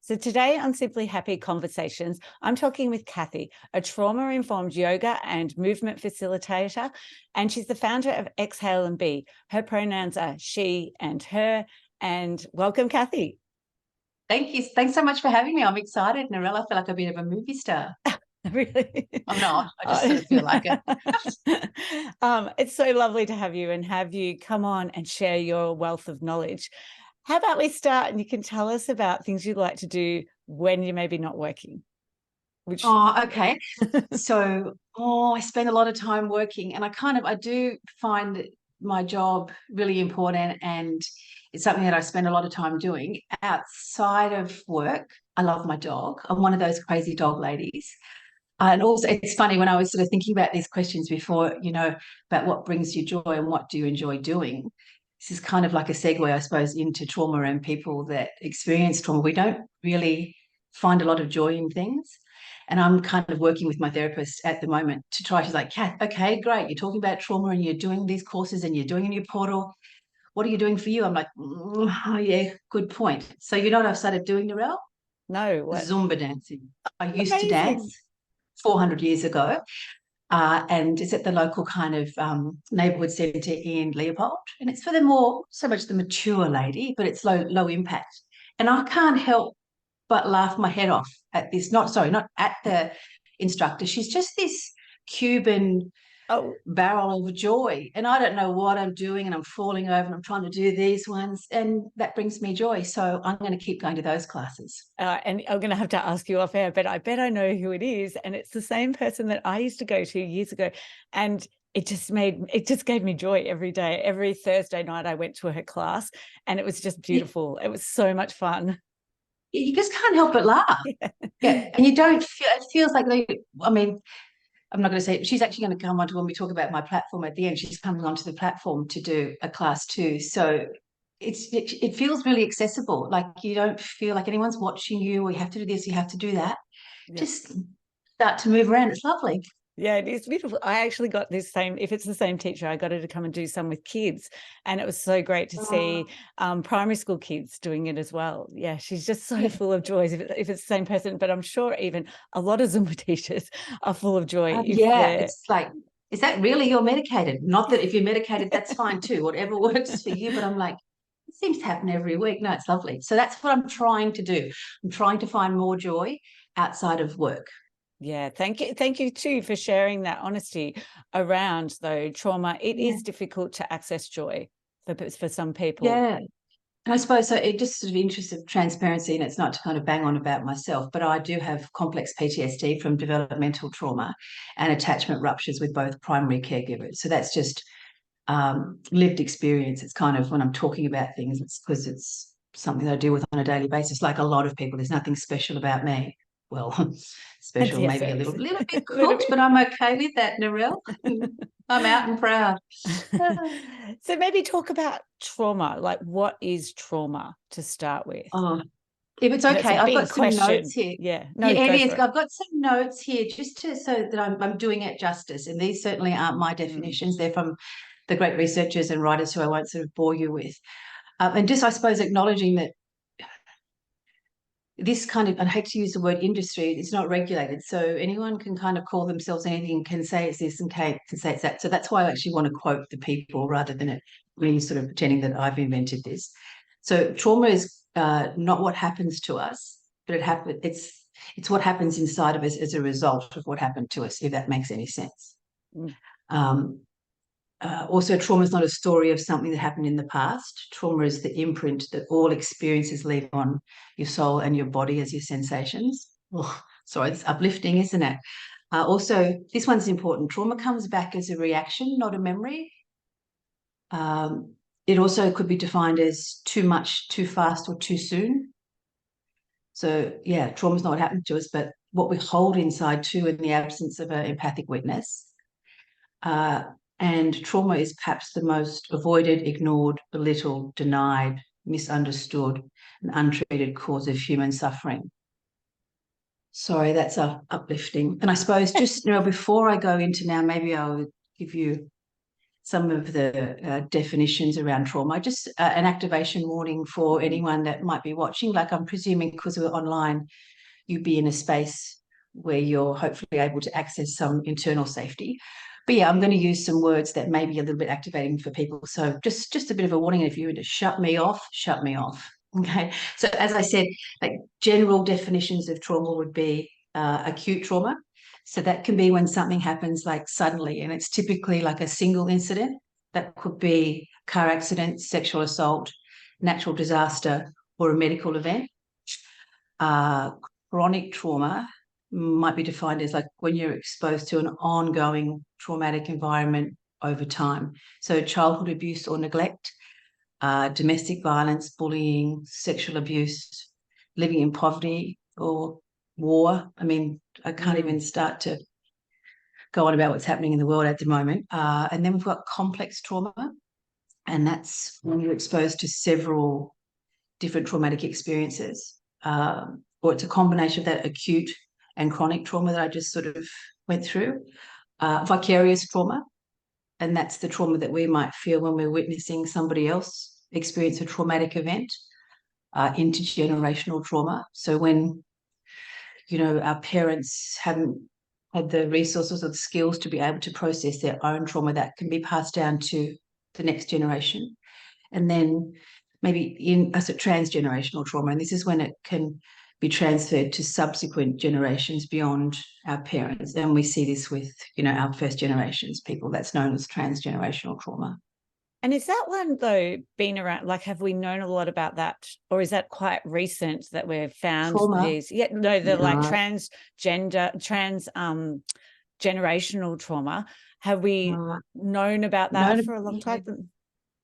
So today on Simply Happy Conversations, I'm talking with Kathy, a trauma-informed yoga and movement facilitator, and she's the founder of Exhale and Be. Her pronouns are she and her, and welcome, Kathy. Thank you. Thanks so much for having me. I'm excited, Narelle. I feel like a bit of a movie star. Really? I'm not. I just sort of feel like it. It's so lovely to have you and have you come on and share your wealth of knowledge. How about we start and you can tell us about things you'd like to do when you may be not working? Which Oh, okay. So, I spend a lot of time working, and I do find my job really important, and it's something that I spend a lot of time doing outside of work. I love my dog. I'm one of those crazy dog ladies. And also, it's funny when I was sort of thinking about these questions before, about what brings you joy and what do you enjoy doing. This is kind of like a segue, I suppose, into trauma and people that experience trauma. We don't really find a lot of joy in things. And I'm kind of working with my therapist at the moment to try. She's like, Kath, okay, great. You're talking about trauma and you're doing these courses and you're doing a new portal. What are you doing for you? I'm like, oh, yeah, good point. So, you know what I've started doing, Narelle? no, what Zumba dancing. I used to amazing. dance 400 years ago, and it's at the local kind of neighbourhood centre in Leopold. And it's for the more, so much the mature lady, but it's low impact. And I can't help but laugh my head off at this. Not at the instructor. She's just this Cuban Oh, barrel of joy. And I don't know what I'm doing, and I'm falling over and I'm trying to do these ones. And that brings me joy. So I'm going to keep going to those classes. and I'm going to have to ask you off air, but I bet I know who it is. And it's the same person that I used to go to years ago. And it just gave me joy every day. Every Thursday night I went to her class and it was just beautiful. It was so much fun. You just can't help but laugh. Yeah. Yeah, and you don't feel it feels like I mean, I'm not going to say she's actually going to come onto when we talk about my platform at the end. She's coming onto the platform to do a class too. So it feels really accessible. Like you don't feel like anyone's watching you, or you have to do this, you have to do that. Yeah. Just start to move around. It's lovely. Yeah, it is beautiful. I actually got this same, if it's the same teacher, I got her to come and do some with kids. And it was so great to see primary school kids doing it as well. Yeah, she's just so Yeah. full of joys if it's the same person. But I'm sure even a lot of Zumba teachers are full of joy if Yeah, they're, it's like, is that really you're medicated? Not that if you're medicated, that's fine too, whatever works for you. But I'm like, it seems to happen every week. No, it's lovely. So that's what I'm trying to do. I'm trying to find more joy outside of work. yeah, thank you. Thank you too for sharing that honesty around though trauma. It Yeah. is difficult to access joy for some people. Yeah. And I suppose so it just sort of interest of transparency, and it's not to kind of bang on about myself, but I do have complex PTSD from developmental trauma and attachment ruptures with both primary caregivers. So that's just lived experience. It's kind of when I'm talking about things, it's because it's something that I deal with on a daily basis. Like a lot of people, there's nothing special about me. Well, And special, yes, maybe a there is. little bit A little cooked, bit. but I'm okay with that, Narelle. I'm out and proud. So maybe talk about trauma. Like, what is trauma to start with? Oh, if it's And it's a okay, I've got big some notes question. here. Yeah, no, Yeah, it go is. for it. I've got some notes here just to so that I'm doing it justice. And these certainly aren't my Mm. definitions. They're from the great researchers and writers who I won't sort of bore you with. And just, I suppose, acknowledging that this kind of, I hate to use the word industry, it's not regulated. So anyone can kind of call themselves anything, can say it's this and can say it's that. So that's why I actually want to quote the people rather than it me sort of pretending that I've invented this. So trauma is not what happens to us, but it's what happens inside of us as a result of what happened to us, if that makes any sense. Mm. Um, Also, trauma is not a story of something that happened in the past. Trauma is the imprint that all experiences leave on your soul and your body as your sensations. Oh, sorry, it's uplifting, isn't it? Also, this one's important. Trauma comes back as a reaction, not a memory. It also could be defined as too much, too fast, or too soon. So, yeah, trauma is not what happened to us, but what we hold inside too in the absence of an empathic witness. Uh, and trauma is perhaps the most avoided, ignored, belittled, denied, misunderstood, and untreated cause of human suffering. Sorry, that's uplifting. And I suppose just before I go into now, maybe I'll give you some of the definitions around trauma. Just an activation warning for anyone that might be watching. Like, I'm presuming because we're online, you'd be in a space where you're hopefully able to access some internal safety. But yeah, I'm going to use some words that may be a little bit activating for people. So just a bit of a warning, if you were to shut me off, shut me off. Okay. So as I said, like, general definitions of trauma would be acute trauma. So that can be when something happens like suddenly, and it's typically like a single incident. That could be car accident, sexual assault, natural disaster, or a medical event. Chronic trauma might be defined as like when you're exposed to an ongoing traumatic environment over time. So childhood abuse or neglect, domestic violence, bullying, sexual abuse, living in poverty or war. I mean, I can't even start to go on about what's happening in the world at the moment. And then we've got complex trauma, and that's when you're exposed to several different traumatic experiences, or it's a combination of that acute and chronic trauma that I just sort of went through. Vicarious trauma, and that's the trauma that we might feel when we're witnessing somebody else experience a traumatic event. Intergenerational trauma, so when, you know, our parents haven't had the resources or the skills to be able to process their own trauma, that can be passed down to the next generation. And then maybe in as a transgenerational trauma, and this is when it can be transferred to subsequent generations beyond our parents. And we see this with, you know, our first generations people. That's known as transgenerational trauma. And is that one, though, been around? Like, have we known a lot about that, or is that quite recent that we've found Trauma. these? Yeah, no, the like No. generational trauma. Have we known about No, that for a long time?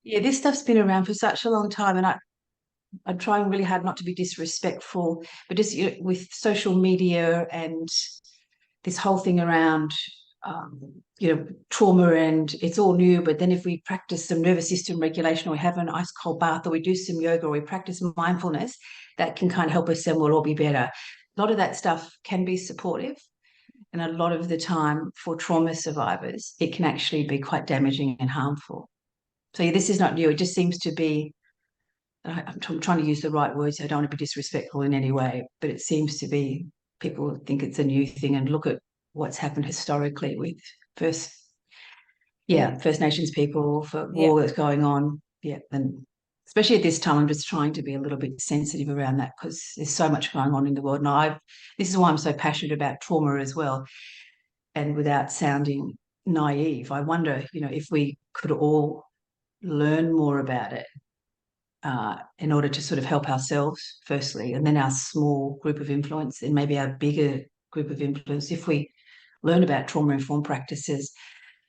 yeah, this stuff's been around for such a long time, and I'm trying really hard not to be disrespectful, but just, you know, with social media and this whole thing around, you know, trauma, and it's all new. But then if we practice some nervous system regulation, or we have an ice cold bath, or we do some yoga, or we practice mindfulness, that can kind of help us, and we'll all be better. A lot of that stuff can be supportive. And a lot of the time for trauma survivors, it can actually be quite damaging and harmful. So yeah, this is not new. It just seems to be, I'm trying to use the right words. I don't want to be disrespectful in any way, but it seems to be people think it's a new thing, and look at what's happened historically with First Nations people, for war that's going on. Yeah, and especially at this time, I'm just trying to be a little bit sensitive around that, because there's so much going on in the world. And this is why I'm so passionate about trauma as well. And without sounding naive, I wonder, you know, if we could all learn more about it, in order to sort of help ourselves firstly, and then our small group of influence, and maybe our bigger group of influence. If we learn about trauma-informed practices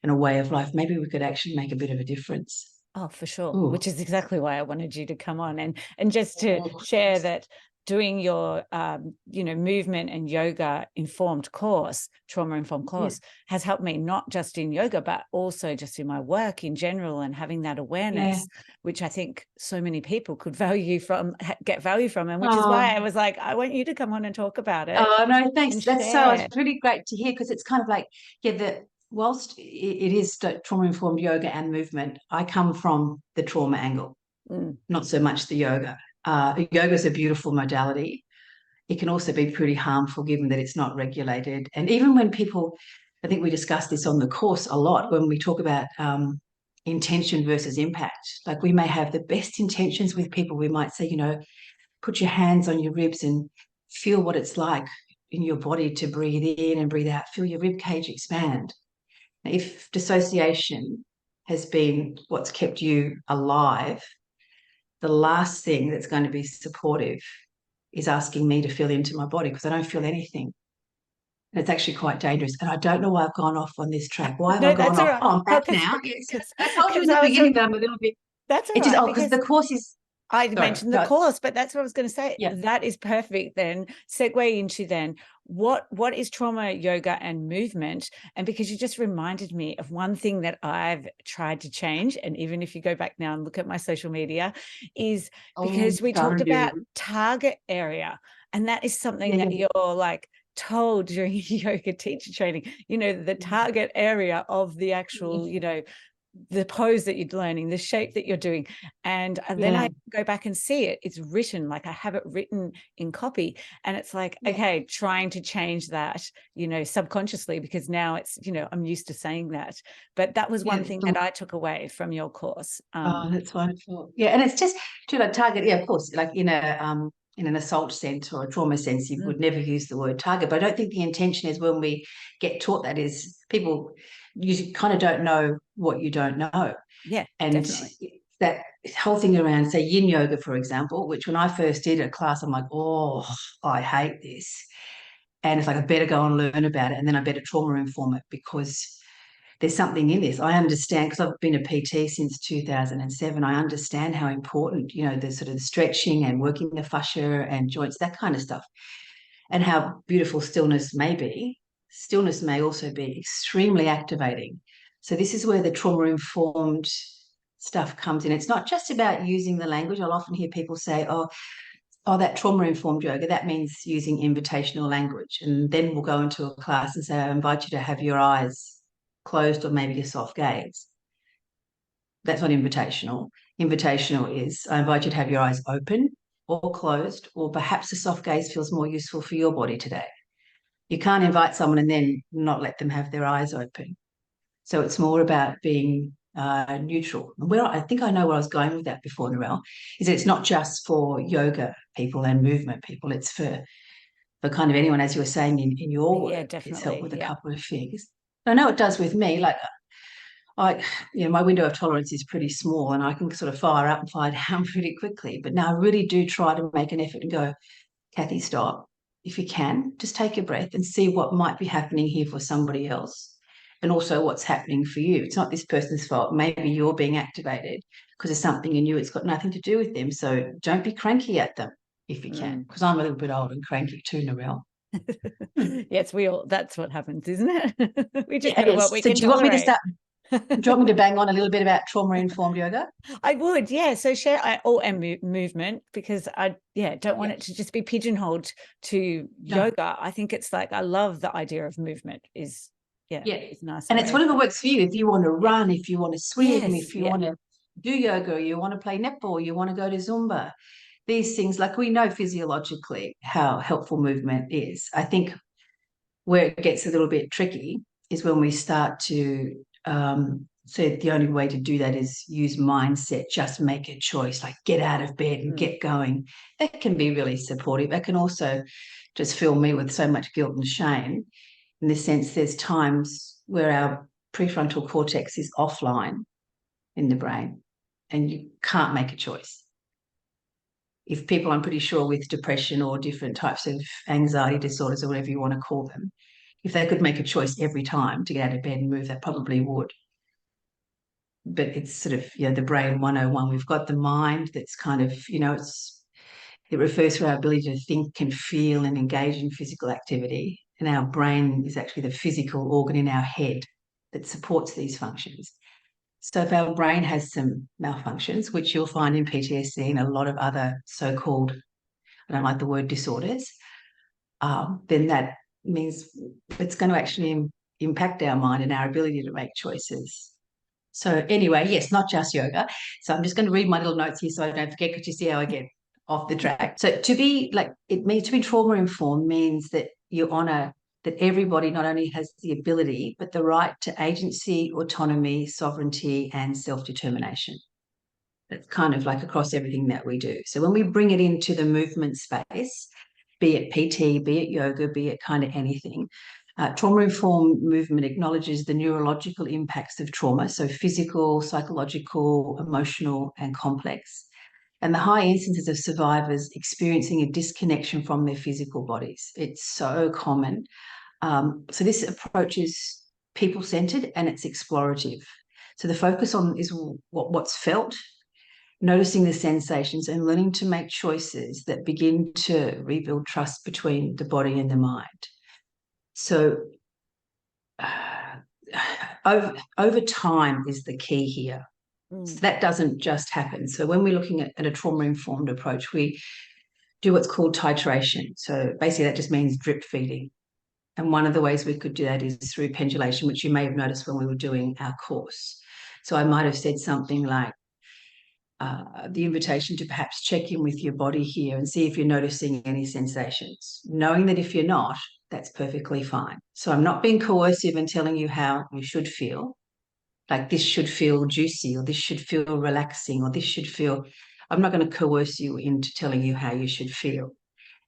and a way of life, maybe we could actually make a bit of a difference. Oh, for sure. Ooh. Which is exactly why I wanted you to come on and just to share that doing your, you know, movement and yoga informed course, trauma informed course, has helped me not just in yoga, but also just in my work in general, and having that awareness, which I think so many people could get value from. And which is why I was like, I want you to come on and talk about it. Oh, no, thanks. That's so, share. it's really great to hear, because it's kind of like, whilst it is trauma-informed yoga and movement, I come from the trauma angle, not so much the yoga. Yoga is a beautiful modality. It can also be pretty harmful, given that it's not regulated. And even when people, I think we discuss this on the course a lot, when we talk about intention versus impact. Like, we may have the best intentions with people. We might say, you know, put your hands on your ribs and feel what it's like in your body to breathe in and breathe out. Feel your rib cage expand. If dissociation has been what's kept you alive, the last thing that's going to be supportive is asking me to feel into my body, because I don't feel anything. And it's actually quite dangerous. And I don't know why I've gone off on this track. Why have I gone off? Right. Oh, I'm back now. Yes, I told you in the beginning that I'm a little bit. That's all right. Because the course is. I mentioned the course, but that's what I was going to say. Yeah. That is perfect. Then segue into then what is trauma, yoga, and movement? And because you just reminded me of one thing that I've tried to change, and even if you go back now and look at my social media, is because we talked about target area, and that is something that you're like told during yoga teacher training. You know, the target area of the actual, you know, the pose that you're learning, the shape that you're doing. And then Yeah. I go back and see it. It's written, like I have it written in copy. And it's like, Yeah. okay, trying to change that, subconsciously, because now it's, I'm used to saying that. But that was one Yeah. thing that I took away from your course. Oh, that's wonderful. Yeah, and it's just to like target. Yeah, of course, like in an assault sense or a trauma sense, you would never use the word target. But I don't think the intention is when we get taught that is people you kind of don't know what you don't know, Yeah, and definitely. that whole thing around say yin yoga, for example, which when I first did a class, I'm like, oh, I hate this, and it's like I better go and learn about it, and then I better trauma inform it because there's something in this. I understand because I've been a PT since 2007. I understand how important, the sort of stretching and working the fascia and joints, that kind of stuff, and how beautiful stillness may be. Stillness may also be extremely activating. So this is where the trauma-informed stuff comes in. It's not just about using the language. I'll often hear people say, oh, that trauma-informed yoga, that means using invitational language. And then we'll go into a class and say, I invite you to have your eyes closed or maybe a soft gaze. That's not invitational. Invitational is I invite you to have your eyes open or closed, or perhaps a soft gaze feels more useful for your body today. You can't invite someone and then not let them have their eyes open. So it's more about being neutral. Where I think I know where I was going with that before, Narelle, is that it's not just for yoga people and movement people. It's for kind of anyone, as you were saying in your Yeah, work. It's helped definitely. with a Yeah. couple of things. I know it does with me. Like my window of tolerance is pretty small and I can sort of fire up and fire down pretty quickly. But now I really do try to make an effort and go, Kathy, stop. If you can, just take a breath and see what might be happening here for somebody else and also what's happening for you. It's not this person's fault. Maybe you're being activated because there's something in you. It's got nothing to do with them. So don't be cranky at them if you can, because I'm a little bit old and cranky too, Narelle. Yes, that's what happens, isn't it? We just Yeah, go to what yes. we So can do you want me to tolerate. start? Do you want me to bang on a little bit about trauma-informed yoga? I would, yeah. So and movement, because I, don't want Yeah. it to just be pigeonholed to No. yoga. I think it's like, I love the idea of movement Yeah. is a nice And it's way. whatever works for you. If you want to Yeah. run, if you want to swim, Yes. if you Yeah. want to do yoga, you want to play netball, you want to go to Zumba, these things, like we know physiologically how helpful movement is. I think where it gets a little bit tricky is when we start to say the only way to do that is use mindset, just make a choice, like get out of bed and get going. That can be really supportive. That can also just fill me with so much guilt and shame in the sense there's times where our prefrontal cortex is offline in the brain and you can't make a choice. If people, I'm pretty sure, with depression or different types of anxiety disorders or whatever you want to call them, if they could make a choice every time to get out of bed and move, they probably would. But it's sort of, the brain 101. We've got the mind that's kind of, it refers to our ability to think and feel and engage in physical activity. And our brain is actually the physical organ in our head that supports these functions. So if our brain has some malfunctions, which you'll find in PTSD and a lot of other so-called, I don't like the word disorders, then that means it's going to actually impact our mind and our ability to make choices. So anyway, yes, not just yoga. So I'm just going to read my little notes here so I don't forget, because you see how I get off the track. So it means to be trauma informed means that you honour that everybody not only has the ability, but the right to agency, autonomy, sovereignty, and self-determination. That's kind of like across everything that we do. So when we bring it into the movement space, be it PT, be it yoga, be it kind of anything, trauma-informed movement acknowledges the neurological impacts of trauma, so physical, psychological, emotional, and complex, and the high instances of survivors experiencing a disconnection from their physical bodies. It's so common. So this approach is people-centered and it's explorative. So the focus on is what's felt, noticing the sensations, and learning to make choices that begin to rebuild trust between the body and the mind. So over time is the key here. So that doesn't just happen. So when we're looking at a trauma-informed approach, we do what's called titration. So basically that just means drip feeding. And one of the ways we could do that is through pendulation, which you may have noticed when we were doing our course. So I might have said something like, the invitation to perhaps check in with your body here and see if you're noticing any sensations, knowing that if you're not, that's perfectly fine. So I'm not being coercive and telling you how you should feel, like this should feel juicy or this should feel relaxing or this should feel, I'm not going to coerce you into telling you how you should feel.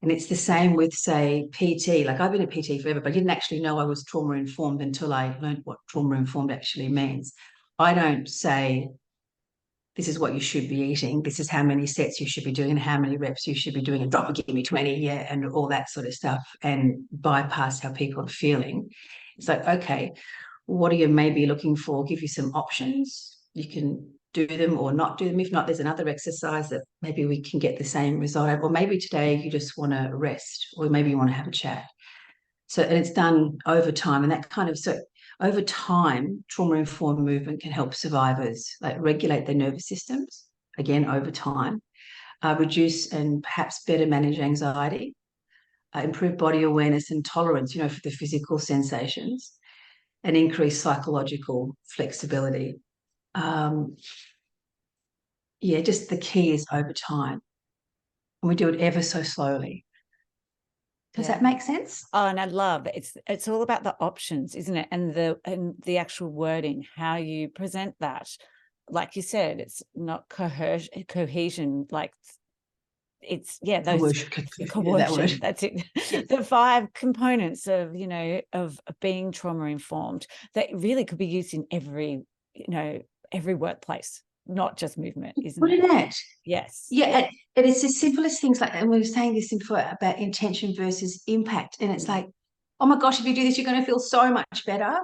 And it's the same with, say, PT. Like I've been a PT forever, but I didn't actually know I was trauma informed until I learned what trauma informed actually means. I don't say, this is what you should be eating, this is how many sets you should be doing and how many reps you should be doing, and drop and give me 20, yeah, and all that sort of stuff, and bypass how people are feeling. It's like, okay, what are you maybe looking for? Give you some options. You can do them or not do them. If not, there's another exercise that maybe we can get the same result out of. Or maybe today you just want to rest, or maybe you want to have a chat. So, and it's done over time, and that kind of, so over time, trauma-informed movement can help survivors like regulate their nervous systems, again, over time, reduce and perhaps better manage anxiety, improve body awareness and tolerance, you know, for the physical sensations, and increase psychological flexibility. Yeah, just the key is over time. And we do it ever so slowly. Does that make sense? Oh, and I love it's all about the options, isn't it? And the actual wording, how you present that. Like you said, it's not cohesion, like it's those That word. coercion. That's it. The 5 components of, you know, of being trauma informed that really could be used in every, you know, every workplace, not just movement, isn't it? Wouldn't it? Yes. Yeah, and it's as simple as things like, and we were saying this before about intention versus impact, and it's like, oh my gosh, if you do this, you're going to feel so much better.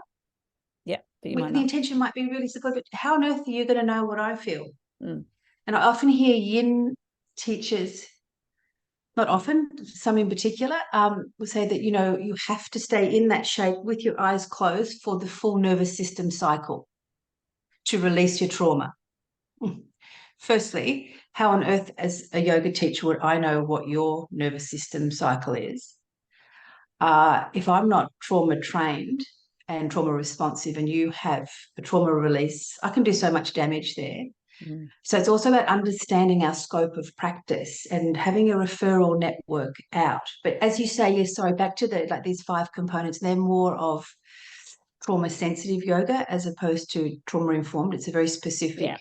Yeah, but you The might not. intention might be really simple, but how on earth are you going to know what I feel? Mm. And I often hear yin teachers, not often, some in particular, will say that, you know, you have to stay in that shape with your eyes closed for the full nervous system cycle to release your trauma. Firstly, how on earth, as a yoga teacher, would I know what your nervous system cycle is? If I'm not trauma trained and trauma responsive and you have a trauma release, I can do so much damage there. Mm. So it's also about understanding our scope of practice and having a referral network out. But as you say, yes, sorry, back to the, like, these 5 components, they're more of trauma sensitive yoga as opposed to trauma informed. It's a very specific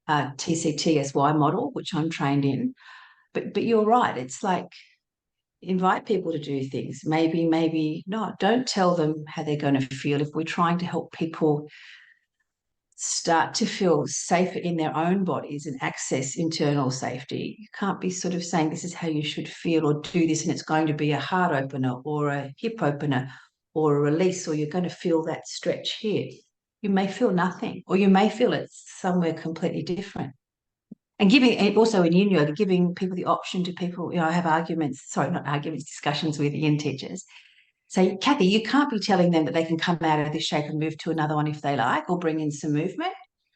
TCTSY model, which I'm trained in. But you're right. It's like, invite people to do things. Maybe not. Don't tell them how they're going to feel. If we're trying to help people start to feel safer in their own bodies and access internal safety, you can't be sort of saying this is how you should feel or do this and it's going to be a heart opener or a hip opener or a release, or you're going to feel that stretch here. You may feel nothing, or you may feel it's somewhere completely different. And giving, and also in yin yoga, giving people the option to people, you know, I have discussions with yin teachers. Say, Kathy, you can't be telling them that they can come out of this shape and move to another one if they like, or bring in some movement.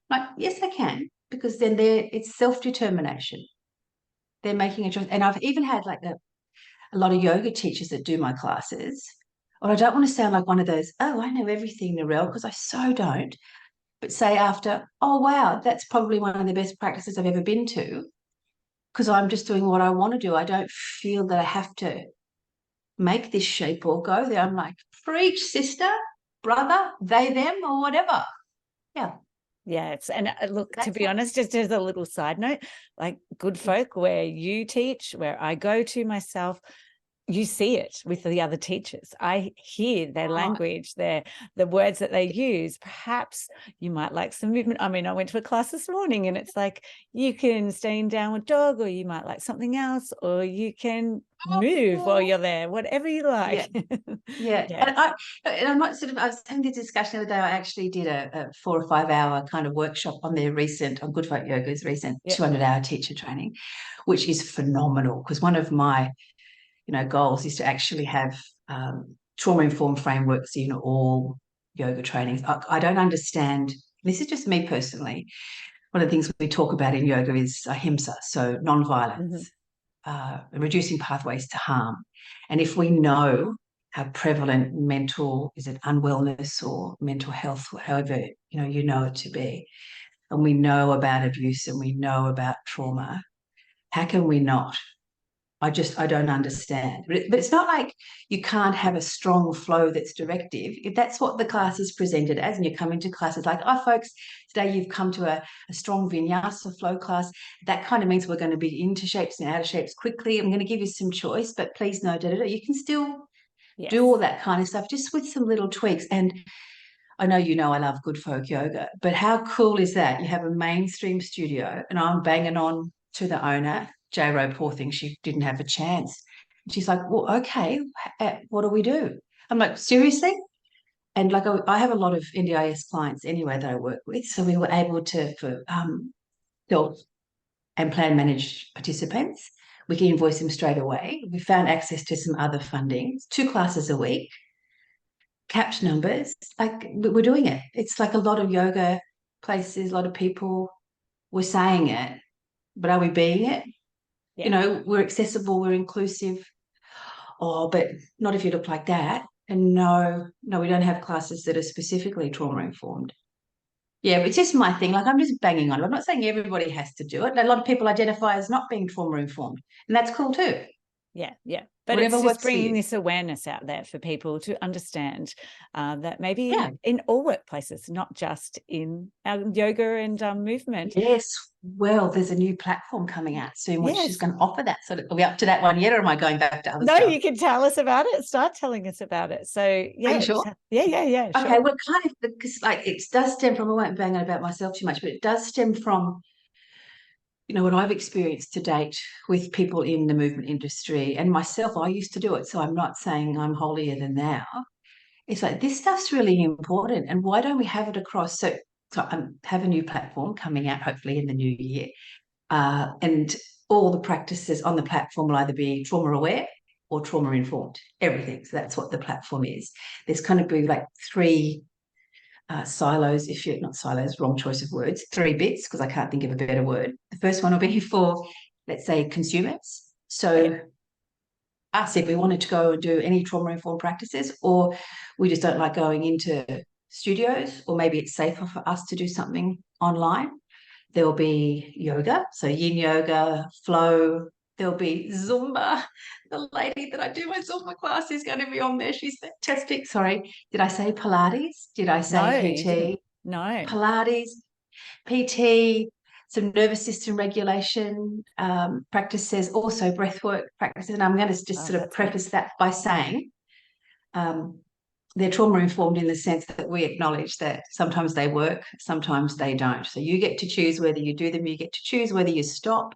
Like, yes, they can, because then it's self-determination. They're making a choice. And I've even had like a lot of yoga teachers that do my classes. And I don't want to sound like one of those, oh, I know everything, Narelle, because I so don't. But say after, oh, wow, that's probably one of the best practices I've ever been to, because I'm just doing what I want to do. I don't feel that I have to make this shape or go there. I'm like, preach, sister, brother, they, them, or whatever. Yeah. Yeah, and look, to be honest, just as a little side note, like Good Folk, where you teach, where I go to myself, you see it with the other teachers. I hear their language, the words that they use. Perhaps you might like some movement. I mean, I went to a class this morning and it's like, you can stay in downward dog, or you might like something else, or you can move while you're there, whatever you like. Yeah. Yeah. And I'm not sort of, I was having this discussion the other day. I actually did a 4 or 5 hour kind of workshop on Good Folk Yoga's recent 200-hour teacher training, which is phenomenal, because one of my, you know, goals is to actually have trauma-informed frameworks in all yoga trainings. I don't understand, this is just me personally, one of the things we talk about in yoga is ahimsa, so non-violence, reducing pathways to harm. And if we know how prevalent mental, is it unwellness or mental health, however, you know it to be. And we know about abuse and we know about trauma. How can we not? I don't understand. But it's not like you can't have a strong flow that's directive. If that's what the class is presented as, and you come into classes like, oh, folks, today you've come to a strong vinyasa flow class. That kind of means we're going to be into shapes and out of shapes quickly. I'm going to give you some choice, but please know, you can still do all that kind of stuff just with some little tweaks. And I know I love good folk yoga, but how cool is that? You have a mainstream studio, and I'm banging on to the owner, J-Ro, poor thing, she didn't have a chance. She's like, well, okay, what do we do? I'm like, seriously? And like, I have a lot of NDIS clients anyway that I work with. So we were able to, for help and plan manage participants, we can invoice them straight away. We found access to some other funding, 2 classes a week, capped numbers. Like, we're doing it. It's like a lot of yoga places, a lot of people were saying it, but are we being it? Yeah. We're accessible, we're inclusive. Oh, but not if you look like that. And no, we don't have classes that are specifically trauma informed. Yeah, but it's just my thing. Like, I'm just banging on it. I'm not saying everybody has to do it. A lot of people identify as not being trauma informed, and that's cool too. Yeah. But Whatever it's just works for bringing you. this awareness out there for people to understand that maybe Yeah. in all workplaces, not just in our yoga and movement. Yes. Well, there's a new platform coming out soon, which is Yes. going to offer that. So are we up to that one yet, or am I going back to other No, stuff? you can tell us about it. Start telling us about it. So Are yeah, you sure? yeah, Okay, sure. well, kind of, because like it does stem from, I won't bang on about myself too much, but it does stem from, what I've experienced to date with people in the movement industry and myself. I used to do it, so I'm not saying I'm holier than thou. It's like, this stuff's really important, and why don't we have it across? So have a new platform coming out hopefully in the new year, and all the practices on the platform will either be trauma aware or trauma informed. Everything. So that's what the platform is. There's kind of be like 3 silos, if you're not silos, wrong choice of words, 3 bits, because I can't think of a better word. The first one will be for, let's say, consumers. So us, if we wanted to go and do any trauma-informed practices, or we just don't like going into studios, or maybe it's safer for us to do something online. There'll be yoga, so yin yoga, flow. There'll be Zumba. The lady that I do my Zumba class is going to be on there. She's fantastic. Sorry, did I say Pilates? Did I say No, you didn't. PT? No. Pilates, PT, some nervous system regulation practices, also breathwork practices. And I'm going to just Oh, sort of that's good. preface that by saying they're trauma informed in the sense that we acknowledge that sometimes they work, sometimes they don't. So you get to choose whether you do them, you get to choose whether you stop.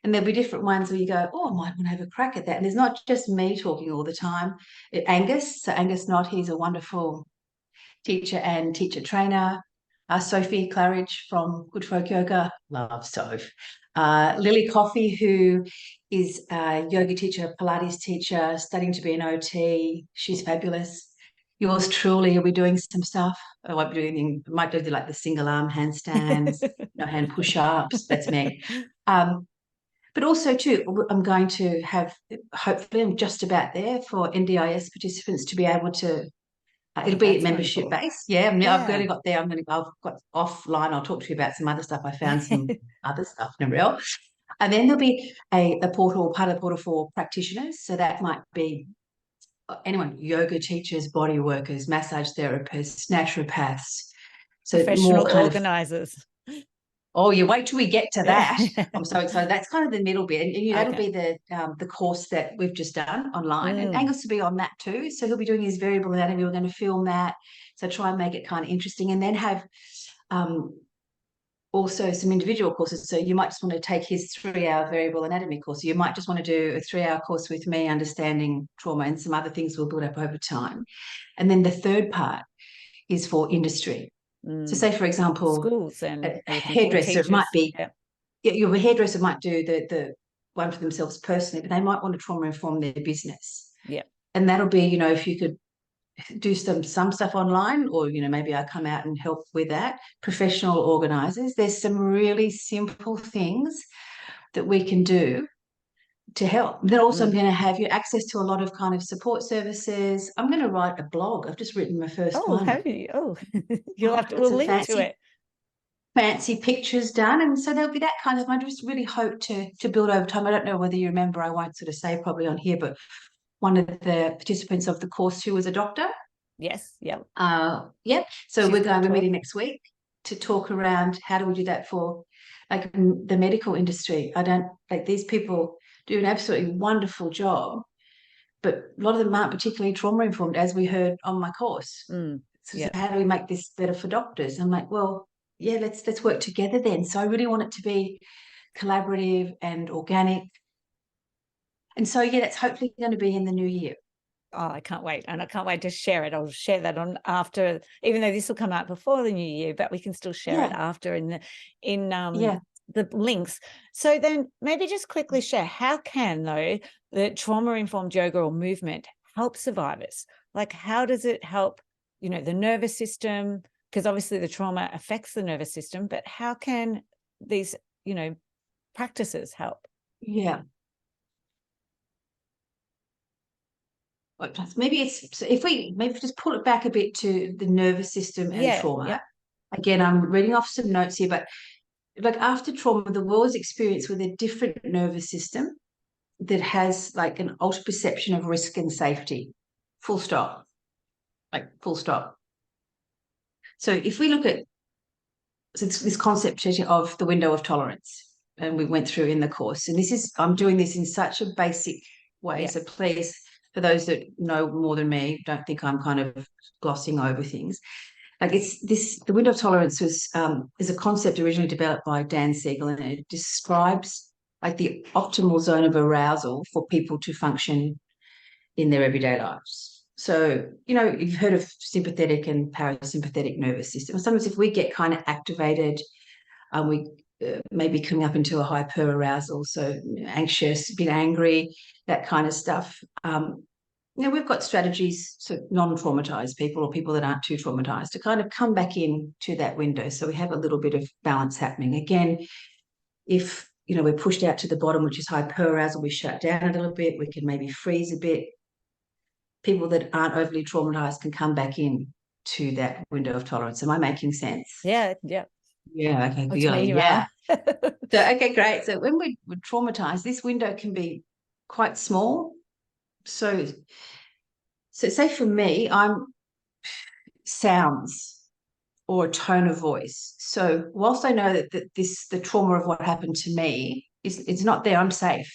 And there'll be different ones where you go, oh, I might want to have a crack at that. And there's not just me talking all the time. Angus Knott, he's a wonderful teacher and teacher trainer. Sophie Claridge from Good Folk Yoga, love Soph. Lily Coffey, who is a yoga teacher, Pilates teacher, studying to be an OT. She's fabulous. Yours truly will be doing some stuff. I won't be doing anything. I might do like the single arm handstands, hand push-ups. That's me. But also too, I'm going to have, hopefully I'm just about there for NDIS participants to be able to, Oh, it'll be that's membership wonderful. based. Yeah, I've Yeah. really got there. I've got offline. I'll talk to you about some other stuff. I found some other stuff, Narelle. And then there'll be a portal, part of the portal for practitioners. So that might be anyone, yoga teachers, body workers, massage therapists, naturopaths. So more Professional kind of, organizers. oh, you wait till we get to Yeah. that. I'm so excited. That's kind of the middle bit. And that'll Okay. be the course that we've just done online. And Mm. Angus will be on that too. So he'll be doing his variable anatomy. We're going to film that. So try and make it kind of interesting. And then have also some individual courses. So you might just want to take his 3-hour variable anatomy course. You might just want to do a 3-hour course with me, understanding trauma, and some other things will build up over time. And then the third part is for industry. So say, for example, Schools and a everything for hairdresser, it might teachers. be, Yeah. your hairdresser might do the one for themselves personally, but they might want to trauma inform their business. Yeah. And that'll be, if you could do some stuff online, or maybe I come out and help with that. Professional organisers, there's some really simple things that we can do to help. Then also I'm going to have you access to a lot of kind of support services. I'm going to write a blog. I've just written my first Oh, one. have you? Oh, you'll have to, Got we'll some link to it. fancy pictures done, and so there'll be that kind of. I just really hope to build over time. I don't know whether you remember. I won't sort of say probably on here, but one of the participants of the course who was a doctor. Yes. Yeah. Yep. So She's we're meeting next week to talk around how do we do that for like the medical industry. I don't like these people do an absolutely wonderful job, but a lot of them aren't particularly trauma informed, as we heard on my course. So Yeah. how do we make this better for doctors? I'm like, well, yeah, let's work together then. So I really want it to be collaborative and organic. And so yeah, that's hopefully going to be in the new year. Oh, I can't wait. And I can't wait to share it. I'll share that on after, even though this will come out before the new year, but we can still share it Yeah, after in yeah. the links. So then maybe just quickly share, how can though the trauma-informed yoga or movement help survivors? Like how does it help, the nervous system? Because obviously the trauma affects the nervous system, but how can these, practices help? Yeah. Maybe it's if we maybe just pull it back a bit to the nervous system and Yeah. trauma. Yep. Again, I'm reading off some notes here, but like after trauma, the world's experienced with a different nervous system that has like an altered perception of risk and safety. Full stop. Like full stop. So if we look at this concept of the window of tolerance, and we went through in the course, and I'm doing this in such a basic way. Yeah. So please, for those that know more than me, don't think I'm kind of glossing over things. Like the window of tolerance is a concept originally developed by Dan Siegel, and it describes like the optimal zone of arousal for people to function in their everyday lives. So, you've heard of sympathetic and parasympathetic nervous system. Sometimes if we get kind of activated, we maybe coming up into a hyper arousal, so anxious, a bit angry, that kind of stuff. We've got strategies to non-traumatized people or people that aren't too traumatized to kind of come back in to that window. So we have a little bit of balance happening. Again, if we're pushed out to the bottom, which is hyperarousal, we shut down a little bit, we can maybe freeze a bit. People that aren't overly traumatized can come back in to that window of tolerance. Am I making sense? Yeah. Yeah. Yeah, okay, Oh, to me, good. you Yeah. are. So, okay, great. So when we're traumatized, this window can be quite small. So say for me, I'm sounds or a tone of voice. So whilst I know that the trauma of what happened to me is not there, I'm safe.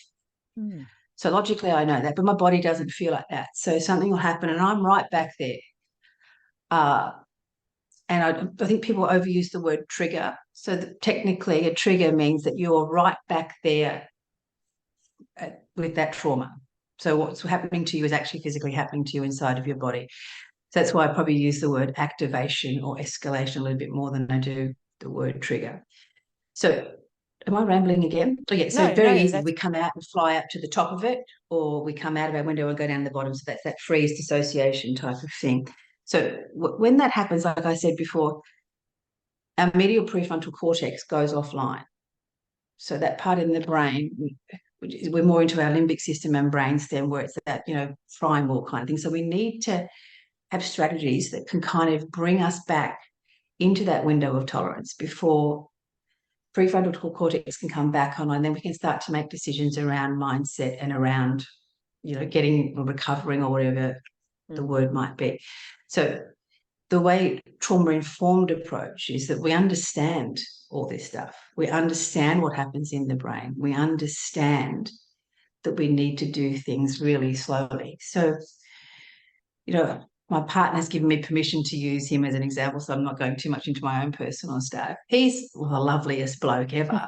Mm. So logically I know that, but my body doesn't feel like that. So something will happen and I'm right back there. And I think people overuse the word trigger. So technically a trigger means that you're right back there with that trauma. So what's happening to you is actually physically happening to you inside of your body. So that's why I probably use the word activation or escalation a little bit more than I do the word trigger. So am I rambling again? Oh, yeah. So No, very no, easy. that's We come out and fly up to the top of it, or we come out of our window and go down the bottom. So that's that freeze dissociation type of thing. So when that happens, like I said before, our medial prefrontal cortex goes offline. So that part in the brain, we're more into our limbic system and brainstem, where it's that primal kind of thing. So we need to have strategies that can kind of bring us back into that window of tolerance before prefrontal cortex can come back online. Then we can start to make decisions around mindset and around getting or recovering or whatever the word might be. So the way trauma-informed approach is that we understand all this stuff. We understand what happens in the brain. We understand that we need to do things really slowly. So, my partner's given me permission to use him as an example, so I'm not going too much into my own personal stuff. He's the loveliest bloke ever.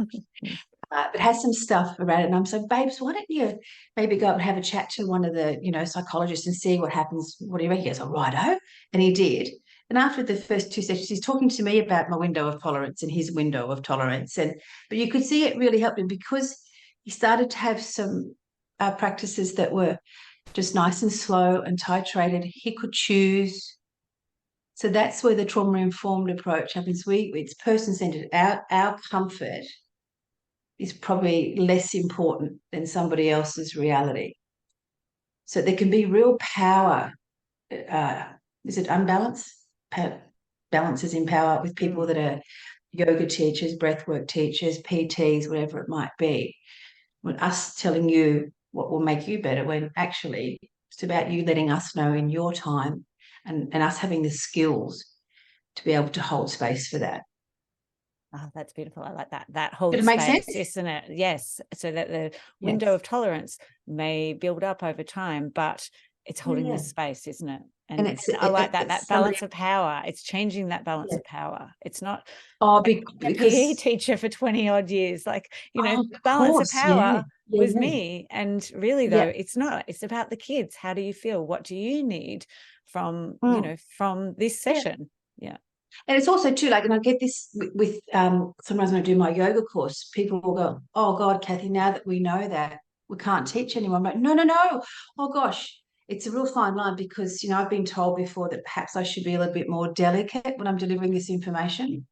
But has some stuff around it. And I'm so, babes, why don't you maybe go and have a chat to one of the, psychologists and see what happens, whatever. He goes, oh, righto. And he did. And after the first two sessions, he's talking to me about my window of tolerance and his window of tolerance. But you could see it really helped him because he started to have some practices that were just nice and slow and titrated. He could choose. So that's where the trauma-informed approach happens. It's person-centered. Our comfort is probably less important than somebody else's reality. So there can be real power. Is it unbalance? Balances in power with people that are yoga teachers, breathwork teachers, PTs, whatever it might be. When us telling you what will make you better, when actually it's about you letting us know in your time, and us having the skills to be able to hold space for that. Oh, that's beautiful. I like that. That whole Did it make space, sense? isn't it? Yes. So that the window Yes. of tolerance may build up over time, but it's holding Yeah. this space, isn't it? And And I like that. That it's somebody. balance of power. It's changing that balance Yeah. of power. It's not Oh, like a PE because teacher for 20 odd years. Like, oh, the of balance of course, yeah, power yeah, was yeah, me. And really yeah. though, it's not. It's about the kids. How do you feel? What do you need from, Mm. from this Yeah. session? Yeah. And it's also too, like, and I get this with sometimes when I do my yoga course, people will go, "Oh God, Kathy, now that we know that, we can't teach anymore." I'm like, no, no, no. Oh gosh, it's a real fine line, because I've been told before that perhaps I should be a little bit more delicate when I'm delivering this information.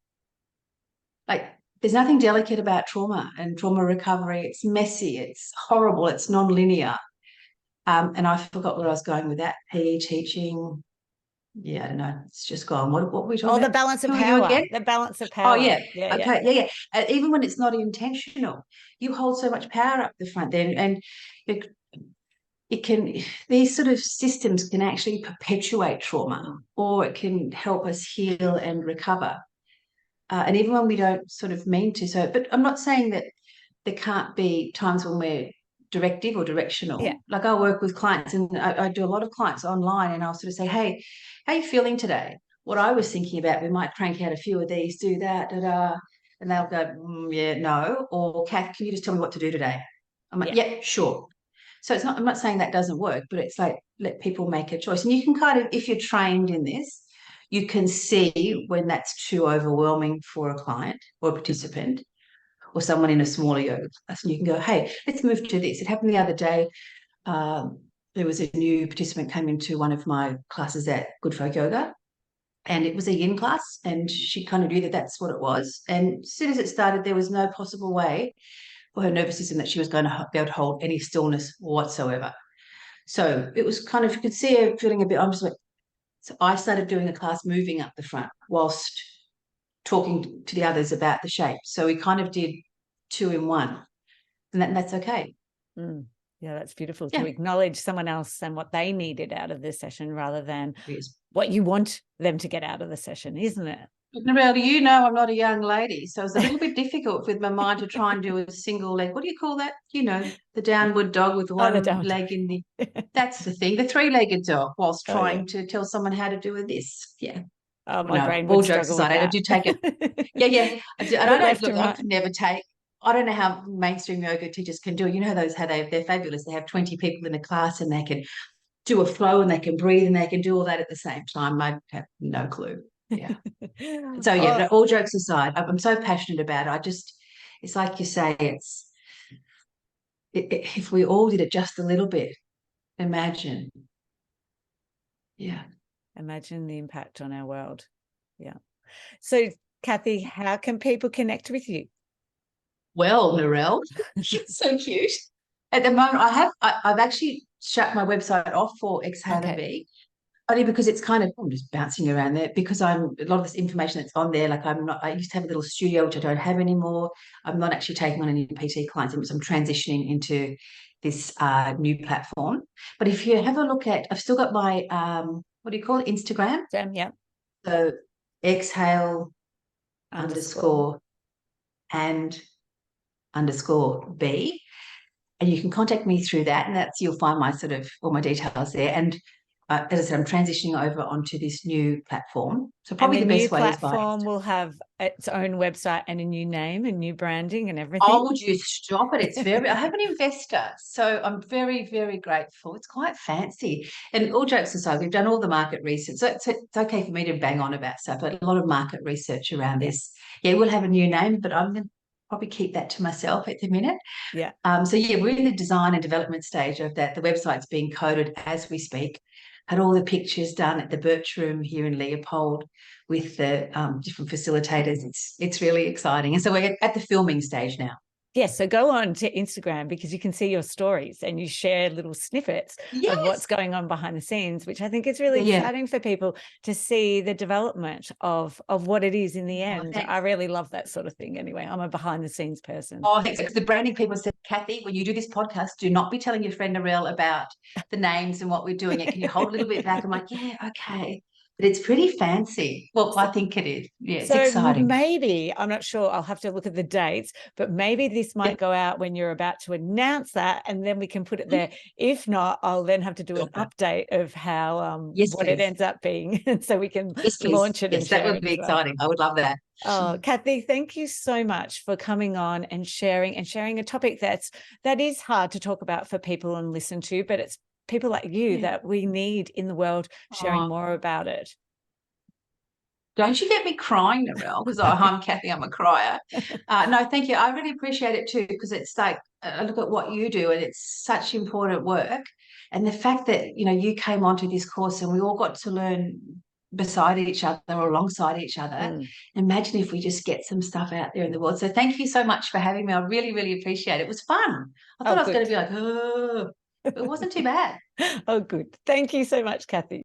Like, there's nothing delicate about trauma and trauma recovery. It's messy, it's horrible, it's non-linear. And I forgot where I was going with that. PE teaching. Yeah, I don't know. It's just gone. What were we Oh, talking the about? balance of Who are you power. again? The balance of Oh, power. yeah. Yeah, yeah. Okay. Yeah, yeah. Even when it's not intentional, you hold so much power up the front there, and it, it can. These sort of systems can actually perpetuate trauma, or it can help us heal and recover. And even when we don't sort of mean to. So, but I'm not saying that there can't be times when we're directive or Yeah. directional. Like, I work with clients, and I do a lot of clients online, and I'll sort of say, "Hey, how are you feeling today? What I was thinking about, we might crank out a few of these, do that, da da." And they'll go, "Yeah, no." Or, "Kath, can you just tell me what to do today?" I'm like, Yeah. "Yeah, sure." So it's not, I'm not saying that doesn't work, but it's like, let people make a choice. And you can kind of, if you're trained in this, you can see when that's too overwhelming for a client or a participant, or someone in a smaller yoga class, and you can go, "Hey, let's move to this." It happened the other day. Um, there was a new participant came into one of my classes at Good Folk Yoga, and it was a yin class, and she kind of knew that that's what it was. And as soon as it started, there was no possible way for her nervous system that she was going to be able to hold any stillness whatsoever. So it was kind of, you could see her feeling a bit, I'm just like, so I started doing a class moving up the front whilst talking to the others about the shape. So we kind of did two in one, and that's okay. Mm. Yeah, that's beautiful to Yeah, acknowledge someone else and what they needed out of the session rather than it is. what you want them to get out of the session, isn't it? Well, I'm not a young lady, so it's a little bit difficult with my mind to try and do a single leg. What do you call that? The downward dog with Oh, the one down. leg in the. That's the thing, the three-legged dog, whilst Oh, yeah. trying to tell someone how to do this. Yeah. Oh, Well, my no, brain all would jokes struggle with aside, I that. do take it. Yeah, yeah. I do, and I Not don't left look. and I right. could never take. I don't know how mainstream yoga teachers can do it. You know those how they're fabulous. They have 20 people in a class, and they can do a flow, and they can breathe, and they can do all that at the same time. I have no clue. Yeah. So yeah, Oh, but all jokes aside, I'm so passionate about it. It's like you say, if we all did it just a little bit, imagine. Yeah. imagine the impact on our world. Yeah. So, Kathy, how can people connect with you? Well, Narelle, you're so cute. At the moment, I've actually shut my website off for Exhale to Okay. Be, only because it's kind of, I'm just bouncing around there, because I'm a lot of this information that's on there. Like, I used to have a little studio, which I don't have anymore. I'm not actually taking on any PT clients. I'm transitioning into this new platform. But if you have a look at, I've still got my, what do you call it? Instagram. Yeah. So exhale Underscore. underscore and underscore B. And you can contact me through that, and you'll find my sort of all my details there. And as I said, I'm transitioning over onto this new platform. So And probably the the new best way is by. platform will have its own website and a new name and new branding and everything. Oh, would you stop it? It's very. I have an investor, so I'm very, very grateful. It's quite fancy. And all jokes aside, we've done all the market research, so it's okay for me to bang on about stuff. But a lot of market research around Yeah. this. Yeah, we'll have a new name, but I'm going to probably keep that to myself at the minute. Yeah. So yeah, we're in the design and development stage of that. The website's being coded as we speak. Had all the pictures done at the Birch Room here in Leopold with the different facilitators. It's really exciting, and so we're at the filming stage now. Yes, so go on to Instagram because you can see your stories and you share little snippets of what's Yes. going on behind the scenes, which I think is really Yeah. exciting for people to see the development of what it is in the Oh, end. I thanks. really love that sort of thing anyway. I'm a behind the scenes person. Oh, thanks. Because the branding people said, Kathy, when you do this podcast, do not be telling your friend Narelle about the names and what we're doing. It can you hold a little bit back? I'm like, yeah, okay. But it's pretty fancy. Well, I think it is. Yeah, it's So exciting. maybe, I'm not sure, I'll have to look at the dates, but maybe this Yeah. might go out when you're about to announce that, and then we can put it there. If not, I'll then have to do an update of how Yes, what it please. ends up being, so we can Yes, please. launch it and Yes, that share would it be as well. exciting. I would love that. Oh, Kathy, thank you so much for coming on and sharing a topic that is hard to talk about for people and listen to, but it's people like you Yeah. that we need in the world sharing Oh, more about it. don't you get me crying, Narelle, because I'm Kathy, I'm a crier. No, thank you. I really appreciate it too, because it's like, I look at what you do and it's such important work. And the fact that, you came onto this course and we all got to learn beside each other or alongside each other. Mm. Imagine if we just get some stuff out there in the world. So thank you so much for having me. I really, really appreciate it. It was fun. I Oh, thought I was going good. to be like, oh, but it wasn't too bad. Oh, good. Thank you so much, Kathy.